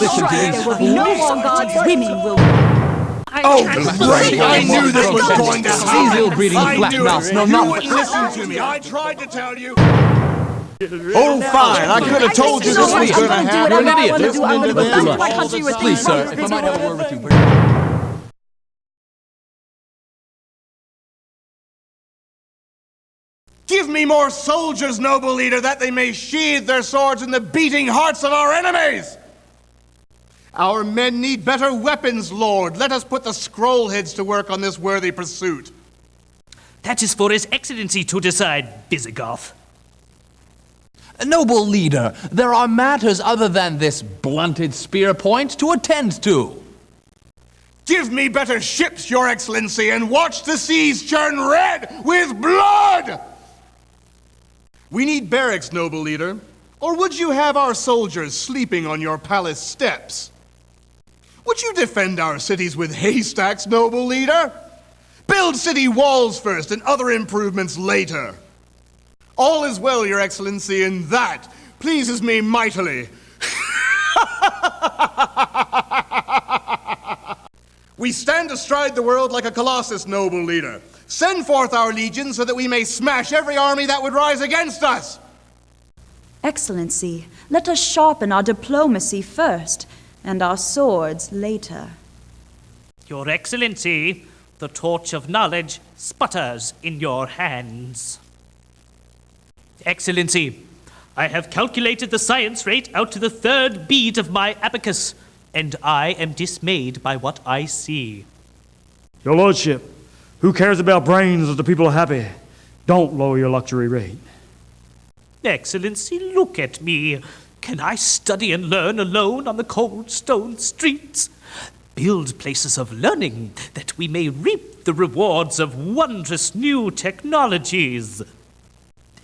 listen to these there will be no more gods, women will... Oh, great! I knew this was going to happen! These ill-breeding flat mouths know You not... wouldn't listen to me! I tried to tell you! Oh, fine! I could have told you this was going to happen! You're an idiot! I'm going to go back to my country with Please, sir, if I might have a word with you. Give me more soldiers, noble leader, that they may sheathe their swords in the beating hearts of our enemies! Our men need better weapons, Lord. Let us put the scroll-heads to work on this worthy pursuit. That is for His Excellency to decide, Visigoth. Noble leader, there are matters other than this blunted spear point to attend to. Give me better ships, Your Excellency, and watch the seas turn red with blood! We need barracks, noble leader. Or would you have our soldiers sleeping on your palace steps? Would you defend our cities with haystacks, noble leader? Build city walls first and other improvements later. All is well, Your Excellency, and that pleases me mightily. We stand astride the world like a colossus, noble leader. Send forth our legions so that we may smash every army that would rise against us. Excellency, let us sharpen our diplomacy first, and our swords later. Your Excellency, the torch of knowledge sputters in your hands. Excellency, I have calculated the science rate out to the third beat of my abacus, and I am dismayed by what I see. Your Lordship, who cares about brains if the people are happy? Don't lower your luxury rate. Excellency, look at me. Can I study and learn alone on the cold stone streets? Build places of learning that we may reap the rewards of wondrous new technologies.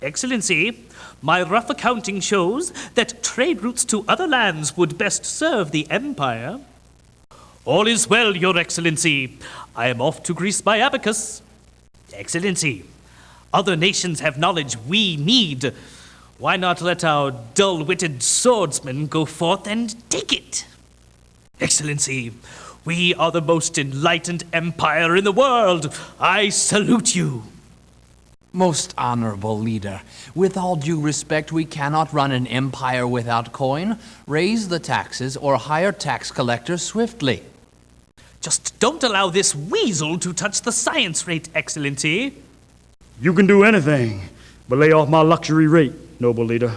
Excellency, my rough accounting shows that trade routes to other lands would best serve the Empire. All is well, Your Excellency. I am off to grease my abacus. Excellency, other nations have knowledge we need. Why not let our dull-witted swordsmen go forth and take it? Excellency, we are the most enlightened empire in the world. I salute you. Most honorable leader, with all due respect, we cannot run an empire without coin, raise the taxes, or hire tax collectors swiftly. Just don't allow this weasel to touch the science rate, Excellency. You can do anything, but lay off my luxury rate, noble leader.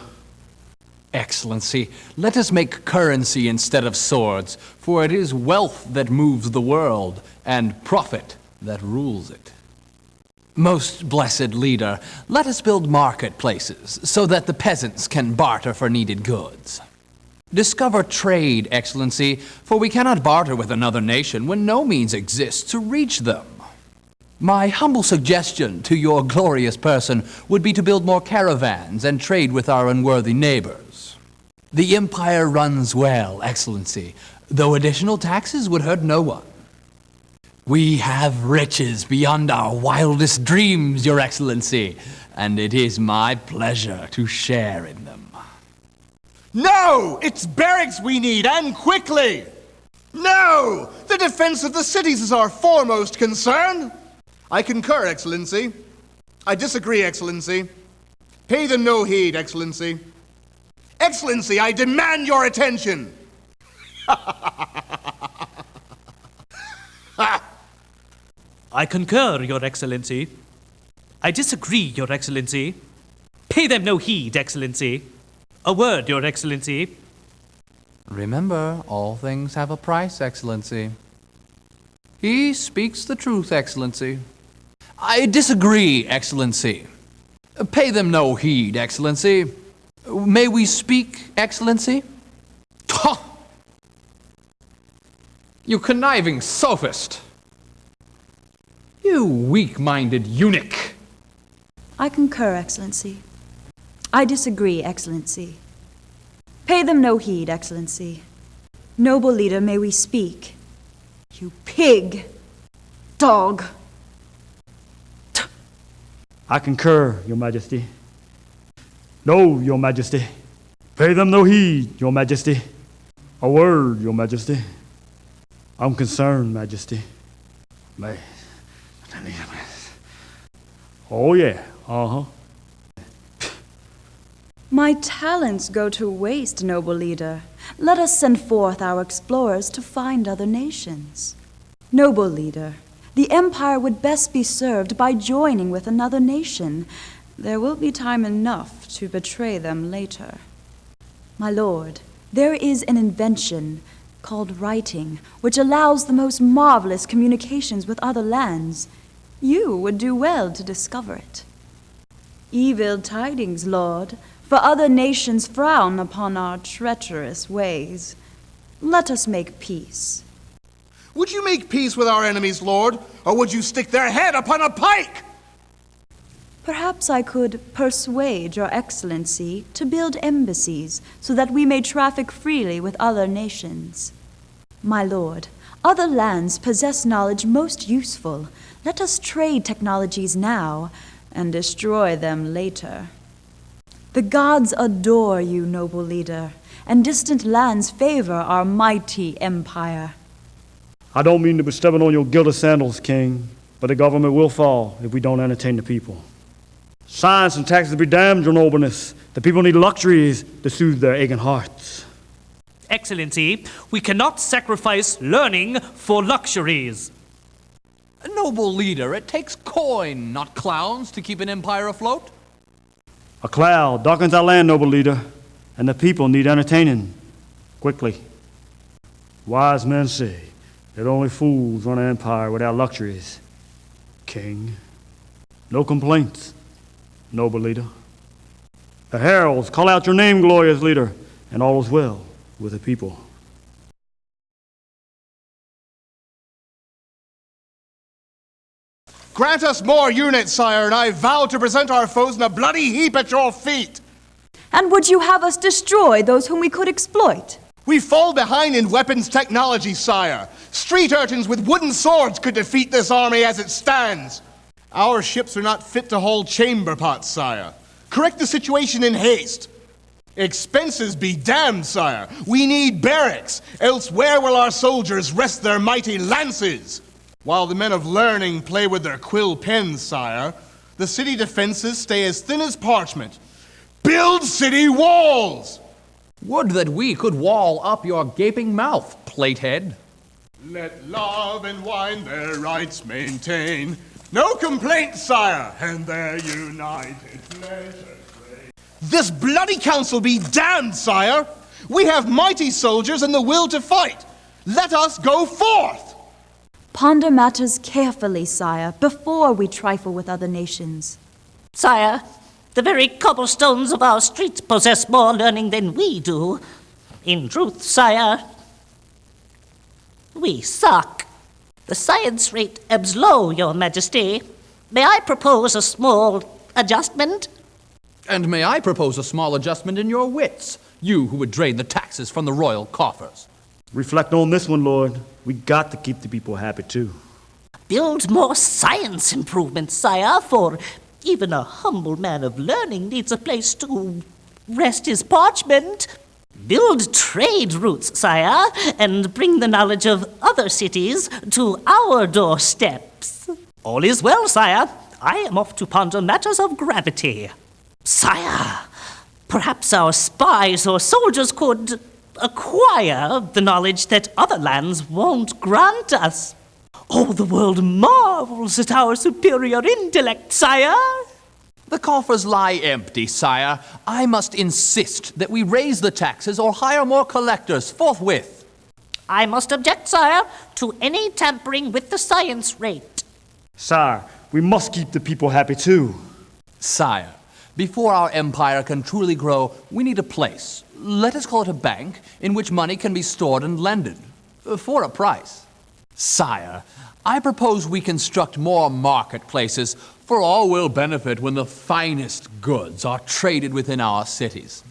Excellency, let us make currency instead of swords, for it is wealth that moves the world, and profit that rules it. Most blessed leader, let us build marketplaces so that the peasants can barter for needed goods. Discover trade, Excellency, for we cannot barter with another nation when no means exist to reach them. My humble suggestion to your glorious person would be to build more caravans and trade with our unworthy neighbors. The empire runs well, Excellency, though additional taxes would hurt no one. We have riches beyond our wildest dreams, Your Excellency, and it is my pleasure to share in them. No! It's barracks we need, and quickly! No! The defense of the cities is our foremost concern! I concur, Excellency. I disagree, Excellency. Pay them no heed, Excellency. Excellency, I demand your attention! I concur, Your Excellency. I disagree, Your Excellency. Pay them no heed, Excellency. A word, Your Excellency. Remember, all things have a price, Excellency. He speaks the truth, Excellency. I disagree, Excellency. Pay them no heed, Excellency. May we speak, Excellency? You conniving sophist! You weak-minded eunuch! I concur, Excellency. I disagree, Excellency. Pay them no heed, Excellency. Noble leader, may we speak? You pig! Dog! I concur, Your Majesty. No, Your Majesty. Pay them no heed, Your Majesty. A word, Your Majesty. I'm concerned, Majesty. May. Oh, yeah. Uh-huh. My talents go to waste, noble leader. Let us send forth our explorers to find other nations. Noble leader, the empire would best be served by joining with another nation. There will be time enough to betray them later. My lord, there is an invention called writing, which allows the most marvelous communications with other lands. You would do well to discover it. Evil tidings, Lord, for other nations frown upon our treacherous ways. Let us make peace. Would you make peace with our enemies, Lord, or would you stick their head upon a pike? Perhaps I could persuade your excellency to build embassies so that we may traffic freely with other nations. My lord, other lands possess knowledge most useful. Let us trade technologies now and destroy them later. The gods adore you, noble leader, and distant lands favor our mighty empire. I don't mean to be stepping on your gilded sandals, King, but the government will fall if we don't entertain the people. Science and taxes be damned, your nobleness. The people need luxuries to soothe their aching hearts. Excellency, we cannot sacrifice learning for luxuries. Noble leader, it takes coin, not clowns, to keep an empire afloat. A cloud darkens our land, noble leader, and the people need entertaining quickly. Wise men say that only fools run an empire without luxuries. King, no complaints, noble leader. The heralds call out your name, glorious leader, and all is well with the people. Grant us more units, sire, and I vow to present our foes in a bloody heap at your feet. And would you have us destroy those whom we could exploit? We fall behind in weapons technology, sire. Street urchins with wooden swords could defeat this army as it stands. Our ships are not fit to hold chamber pots, sire. Correct the situation in haste. Expenses be damned, sire. We need barracks, else where will our soldiers rest their mighty lances? While the men of learning play with their quill pens, sire, the city defenses stay as thin as parchment. Build city walls! Would that we could wall up your gaping mouth, platehead. Let love and wine their rights maintain. No complaint, sire, and their united pleasure reign. This bloody council be damned, sire! We have mighty soldiers and the will to fight. Let us go forth! Ponder matters carefully, sire, before we trifle with other nations. Sire, the very cobblestones of our streets possess more learning than we do. In truth, sire, we suck. The science rate ebbs low, Your Majesty. May I propose a small adjustment? And may I propose a small adjustment in your wits, you who would drain the taxes from the royal coffers? Reflect on this one, Lord. We got to keep the people happy, too. Build more science improvements, sire, for even a humble man of learning needs a place to rest his parchment. Build trade routes, sire, and bring the knowledge of other cities to our doorsteps. All is well, sire. I am off to ponder matters of gravity. Sire, perhaps our spies or soldiers could acquire the knowledge that other lands won't grant us. Oh, the world marvels at our superior intellect, sire. The coffers lie empty, sire. I must insist that we raise the taxes or hire more collectors forthwith. I must object, sire, to any tampering with the science rate. Sire, we must keep the people happy, too. Sire, before our empire can truly grow, we need a place. Let us call it a bank, in which money can be stored and lended, for a price. Sire, I propose we construct more marketplaces, for all will benefit when the finest goods are traded within our cities.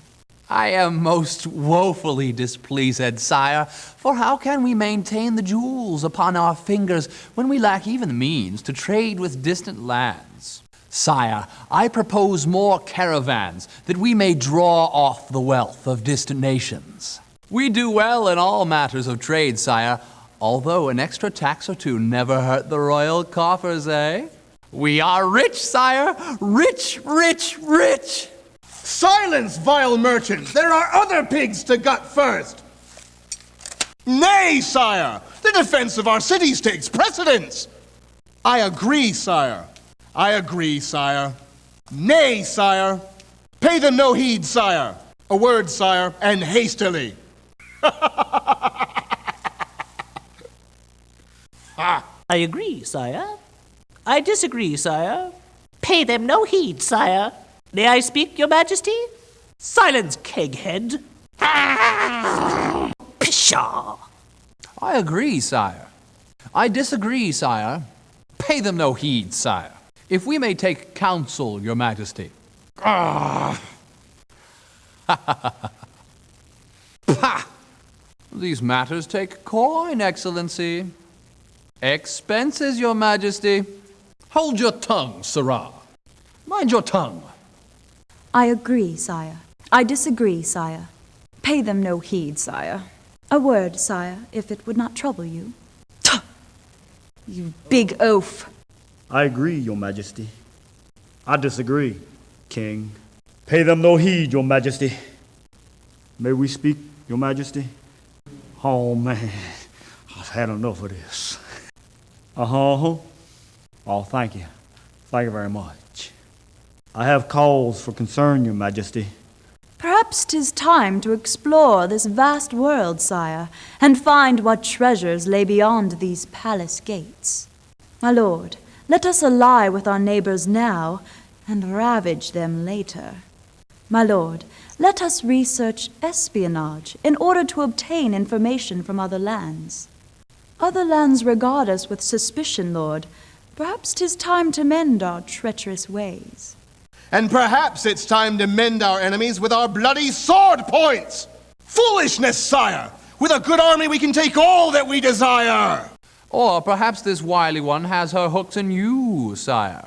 I am most woefully displeased, sire, for how can we maintain the jewels upon our fingers when we lack even the means to trade with distant lands? Sire, I propose more caravans, that we may draw off the wealth of distant nations. We do well in all matters of trade, sire, although an extra tax or two never hurt the royal coffers, eh? We are rich, sire, rich, rich, rich. Silence, vile merchants! There are other pigs to gut first! Nay, sire! The defense of our cities takes precedence! I agree, sire. I agree, sire. Nay, sire. Pay them no heed, sire. A word, sire, and hastily. I agree, sire. I disagree, sire. Pay them no heed, sire. May I speak, your majesty? Silence, keghead. Pshaw! I agree, sire. I disagree, sire. Pay them no heed, sire. If we may take counsel, your majesty. Ah! Pah! These matters take coin, excellency. Expenses, your majesty. Hold your tongue, sirrah. Mind your tongue. I agree, sire. I disagree, sire. Pay them no heed, sire. A word, sire, if it would not trouble you. Tuh! You big oaf. I agree, your majesty. I disagree, king. Pay them no heed, your majesty. May we speak, your majesty? Oh, man, I've had enough of this. Uh-huh. Oh, thank you. Thank you very much. I have cause for concern, your majesty. Perhaps 'tis time to explore this vast world, sire, and find what treasures lay beyond these palace gates. My lord, let us ally with our neighbors now, and ravage them later. My lord, let us research espionage in order to obtain information from other lands. Other lands regard us with suspicion, lord. Perhaps 'tis time to mend our treacherous ways. And perhaps it's time to mend our enemies with our bloody sword points! Foolishness, sire! With a good army we can take all that we desire! Or perhaps this wily one has her hooks in you, sire.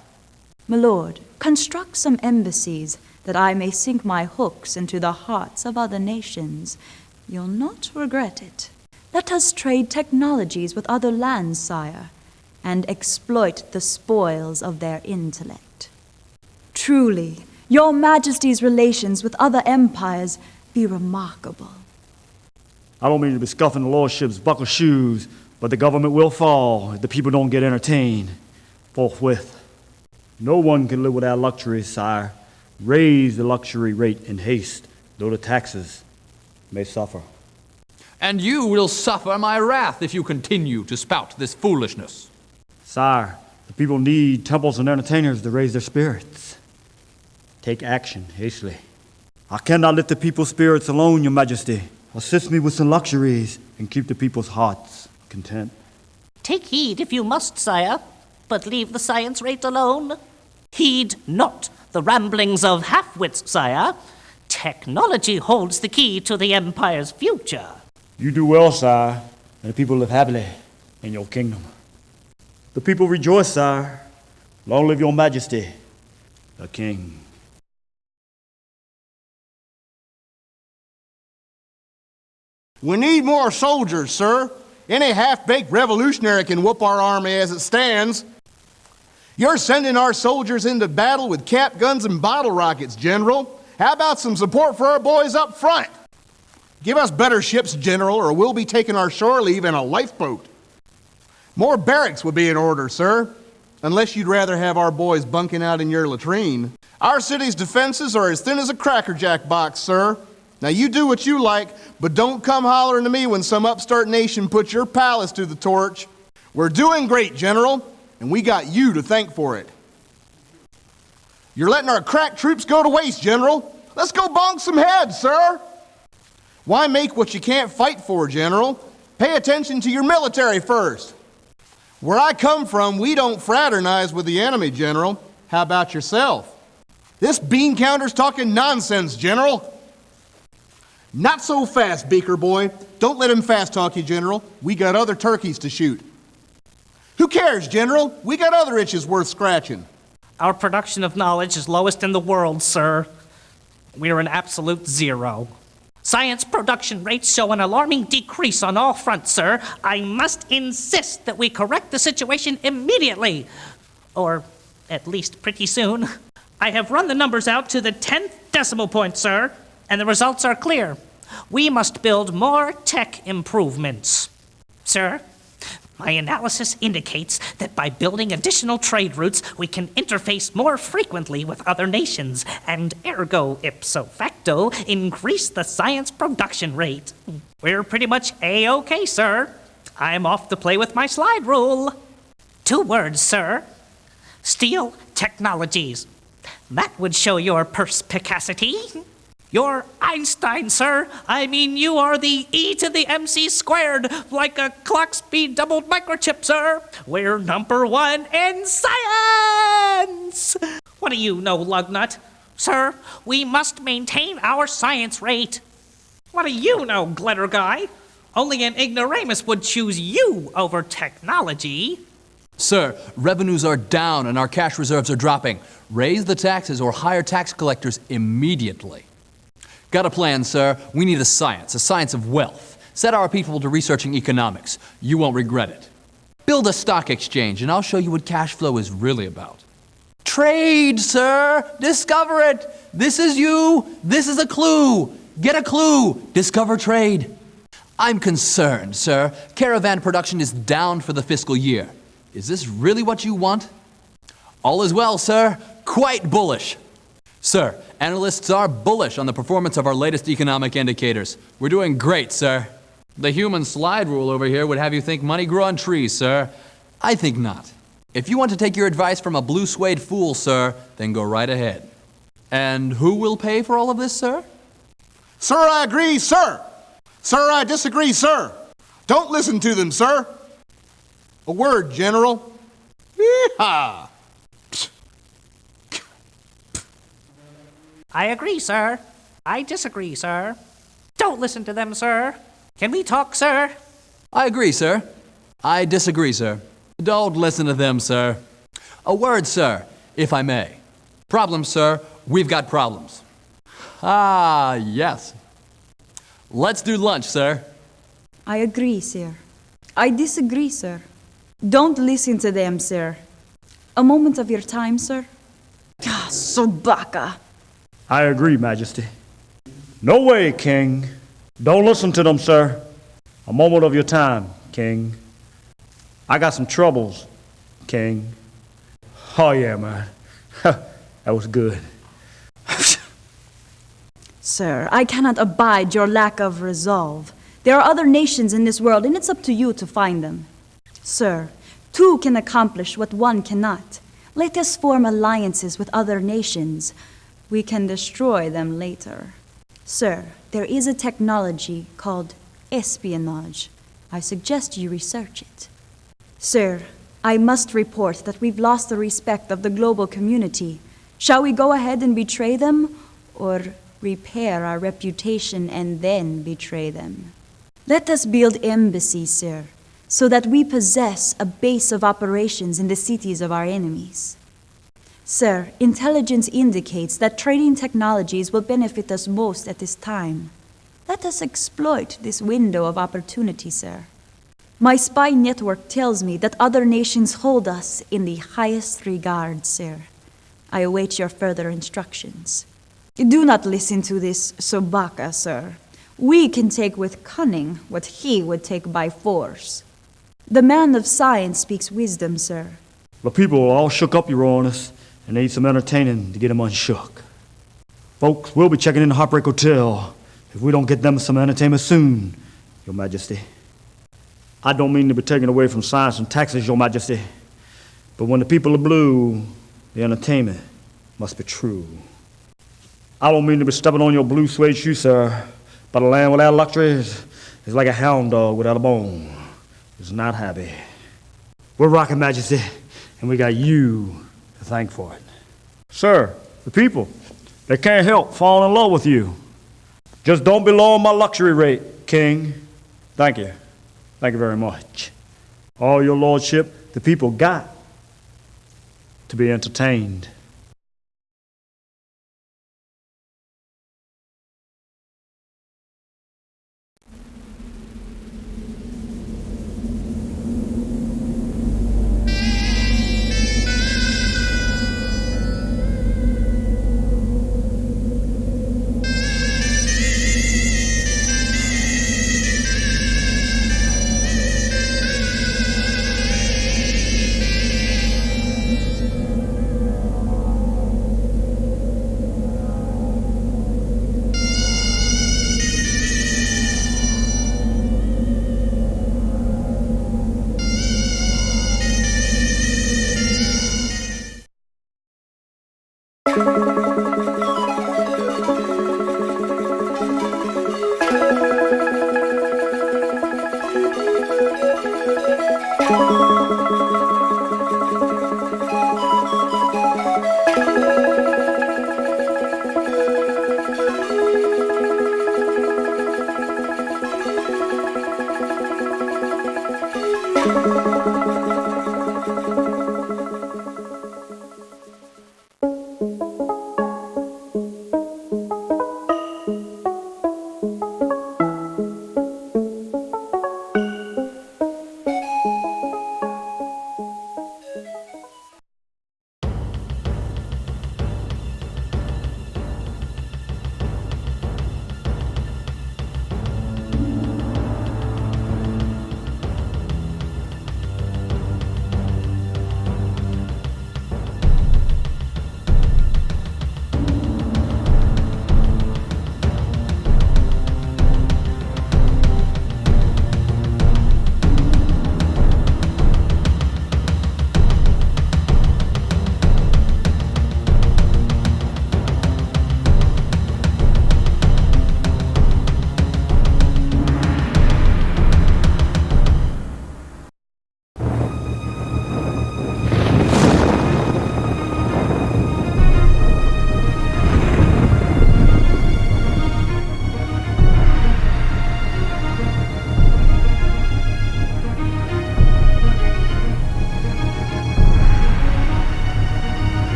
My lord, construct some embassies that I may sink my hooks into the hearts of other nations. You'll not regret it. Let us trade technologies with other lands, sire, and exploit the spoils of their intellect. Truly, your majesty's relations with other empires be remarkable. I don't mean to be scuffing the lordship's buckle shoes, but the government will fall if the people don't get entertained forthwith. No one can live without luxuries, sire. Raise the luxury rate in haste, though the taxes may suffer. And you will suffer my wrath if you continue to spout this foolishness. Sire, the people need temples and entertainers to raise their spirits. Take action hastily. I cannot lift the people's spirits alone, your majesty. Assist me with some luxuries and keep the people's hearts content. Take heed if you must, sire, but leave the science rate alone. Heed not the ramblings of half-wits, sire. Technology holds the key to the empire's future. You do well, sire, and the people live happily in your kingdom. The people rejoice, sire. Long live your majesty, the king. We need more soldiers, sir. Any half-baked revolutionary can whoop our army as it stands. You're sending our soldiers into battle with cap guns and bottle rockets, General. How about some support for our boys up front? Give us better ships, General, or we'll be taking our shore leave in a lifeboat. More barracks would be in order, sir, unless you'd rather have our boys bunking out in your latrine. Our city's defenses are as thin as a Cracker Jack box, sir. Now you do what you like, but don't come hollering to me when some upstart nation puts your palace to the torch. We're doing great, General, and we got you to thank for it. You're letting our crack troops go to waste, General. Let's go bonk some heads, sir. Why make what you can't fight for, General? Pay attention to your military first. Where I come from, we don't fraternize with the enemy, General. How about yourself? This bean counter's talking nonsense, General. Not so fast, Beaker boy. Don't let him fast talk you, General. We got other turkeys to shoot. Who cares, General? We got other itches worth scratching. Our production of knowledge is lowest in the world, sir. We are an absolute zero. Science production rates show an alarming decrease on all fronts, sir. I must insist that we correct the situation immediately. Or at least pretty soon. I have run the numbers out to the 10th decimal point, sir, and the results are clear. We must build more tech improvements. Sir, my analysis indicates that by building additional trade routes, we can interface more frequently with other nations, and ergo ipso facto, increase the science production rate. We're pretty much A-okay, sir. I'm off to play with my slide rule. 2 words, sir. Steel technologies. That would show your perspicacity. You're Einstein, sir. I mean, you are the E to the MC squared, like a clock speed doubled microchip, sir. We're #1 in science! What do you know, Lugnut? Sir, we must maintain our science rate. What do you know, Glitter Guy? Only an ignoramus would choose you over technology. Sir, revenues are down and our cash reserves are dropping. Raise the taxes or hire tax collectors immediately. Got a plan, sir. We need a science of wealth. Set our people to researching economics. You won't regret it. Build a stock exchange and I'll show you what cash flow is really about. Trade, sir! Discover it! This is you! This is a clue! Get a clue! Discover trade. I'm concerned, sir. Caravan production is down for the fiscal year. Is this really what you want? All is well, sir. Quite bullish. Sir, analysts are bullish on the performance of our latest economic indicators. We're doing great, sir. The human slide rule over here would have you think money grew on trees, sir. I think not. If you want to take your advice from a blue suede fool, sir, then go right ahead. And who will pay for all of this, sir? Sir, I agree, sir. Sir, I disagree, sir. Don't listen to them, sir. A word, General. Yee-haw! I agree, sir. I disagree, sir. Don't listen to them, sir. Can we talk, sir? I agree, sir. I disagree, sir. Don't listen to them, sir. A word, sir, if I may. Problems, sir. We've got problems. Ah, yes. Let's do lunch, sir. I agree, sir. I disagree, sir. Don't listen to them, sir. A moment of your time, sir. Ah, Sobaka. I agree, Majesty. No way, King. Don't listen to them, sir. A moment of your time, King. I got some troubles, King. Oh, yeah, man. That was good. Sir, I cannot abide your lack of resolve. There are other nations in this world, and it's up to you to find them. Sir, 2 can accomplish what 1 cannot. Let us form alliances with other nations. We can destroy them later. Sir, there is a technology called espionage. I suggest you research it. Sir, I must report that we've lost the respect of the global community. Shall we go ahead and betray them, or repair our reputation and then betray them? Let us build embassies, sir, so that we possess a base of operations in the cities of our enemies. Sir, intelligence indicates that trading technologies will benefit us most at this time. Let us exploit this window of opportunity, sir. My spy network tells me that other nations hold us in the highest regard, sir. I await your further instructions. Do not listen to this Sobaka, sir. We can take with cunning what he would take by force. The man of science speaks wisdom, sir. The people are all shook up, Your Holiness, and need some entertaining to get them unshook. Folks, we'll be checking in the Heartbreak Hotel if we don't get them some entertainment soon, Your Majesty. I don't mean to be taken away from science and taxes, Your Majesty, but when the people are blue, the entertainment must be true. I don't mean to be stepping on your blue suede shoe, sir, but a land without luxuries is like a hound dog without a bone. It's not happy. We're rocking, Majesty, and we got you to thank for it. Sir, the people, they can't help falling in love with you. Just don't be low on my luxury rate, King. Thank you. Thank you very much. All your lordship, the people got to be entertained.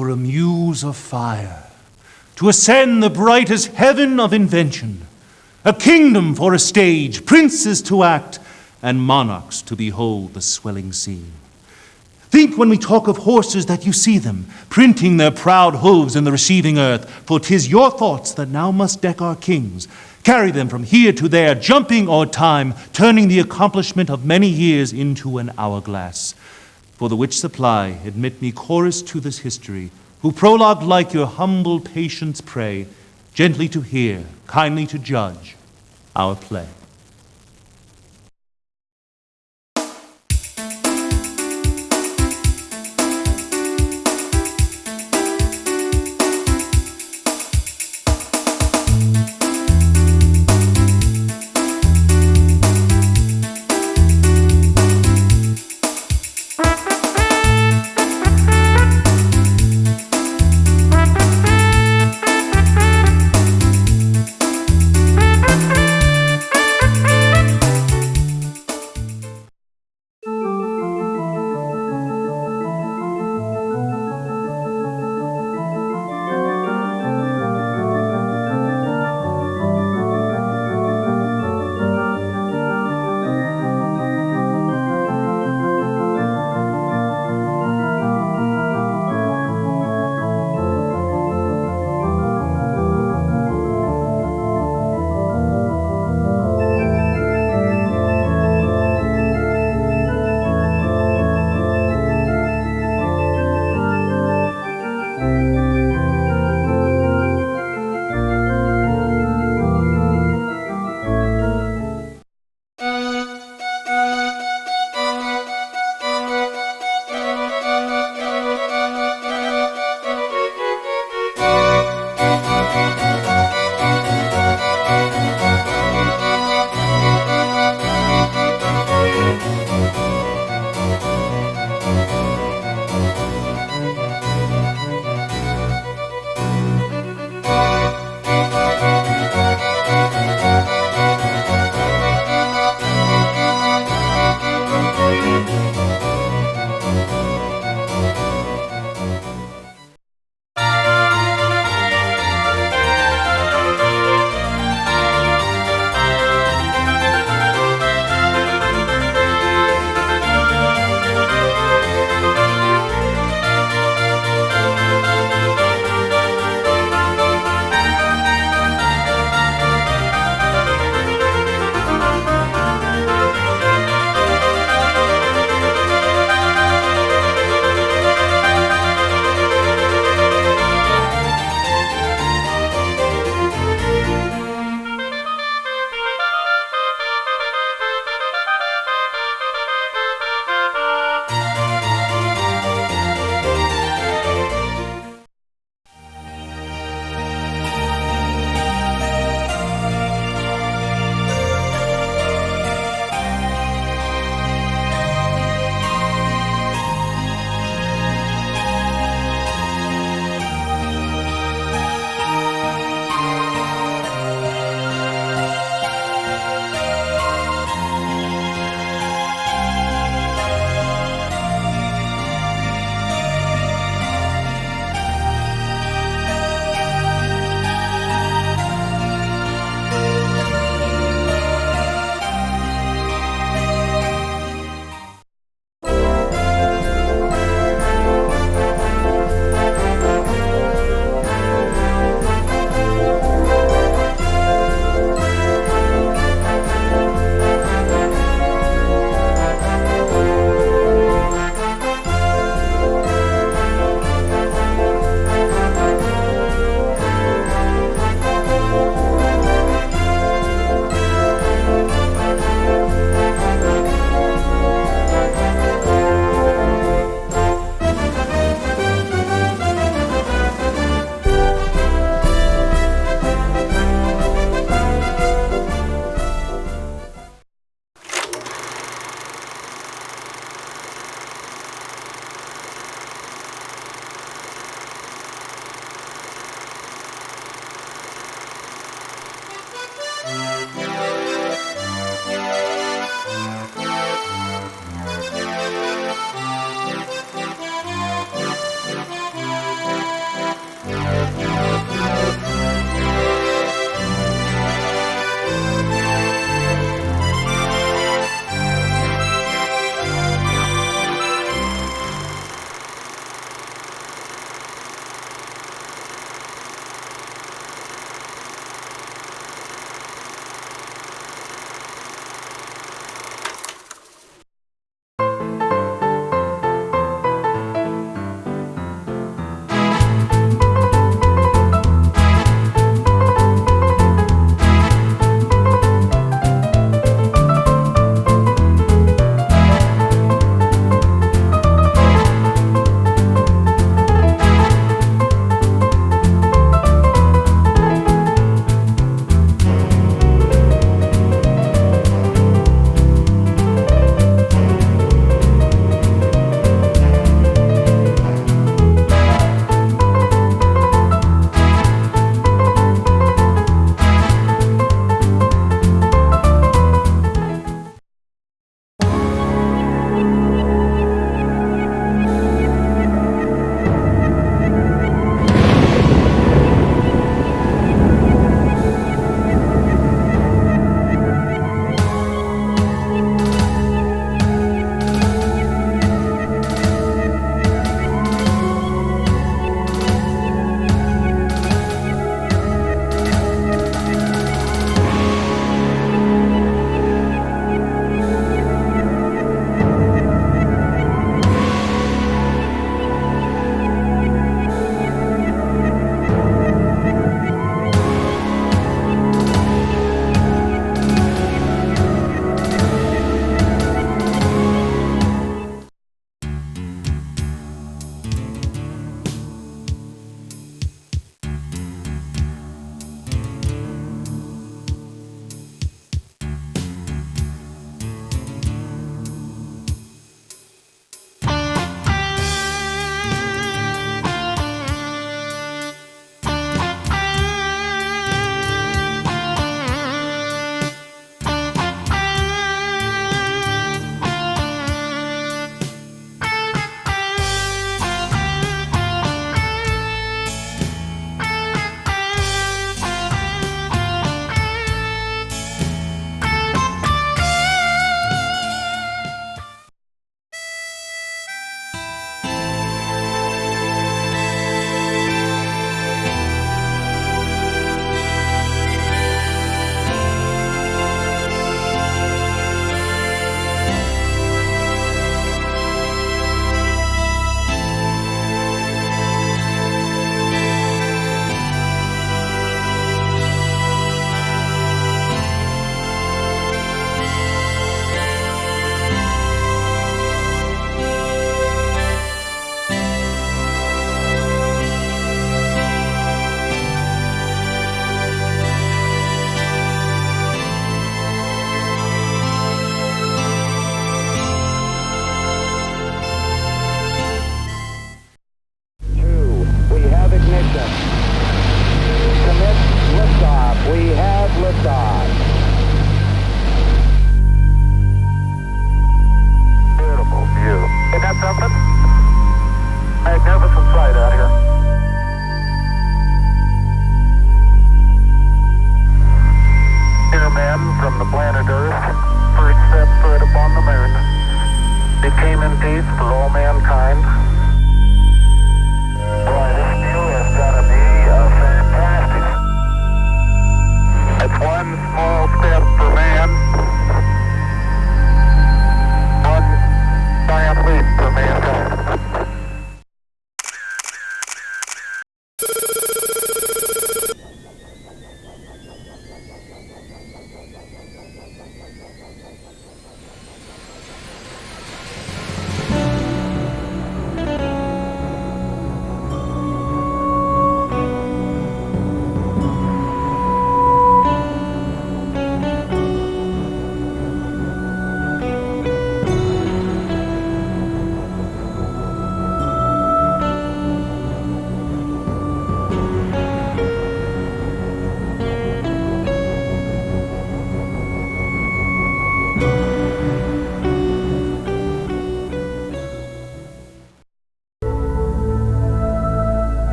for a muse of fire, to ascend the brightest heaven of invention, a kingdom for a stage, princes to act, and monarchs to behold the swelling scene. Think when we talk of horses that you see them, printing their proud hooves in the receiving earth, for 'tis your thoughts that now must deck our kings, carry them from here to there, jumping o'er time, turning the accomplishment of many years into an hourglass. For the which supply, admit me chorus to this history, who prologue like your humble patience pray, gently to hear, kindly to judge our play.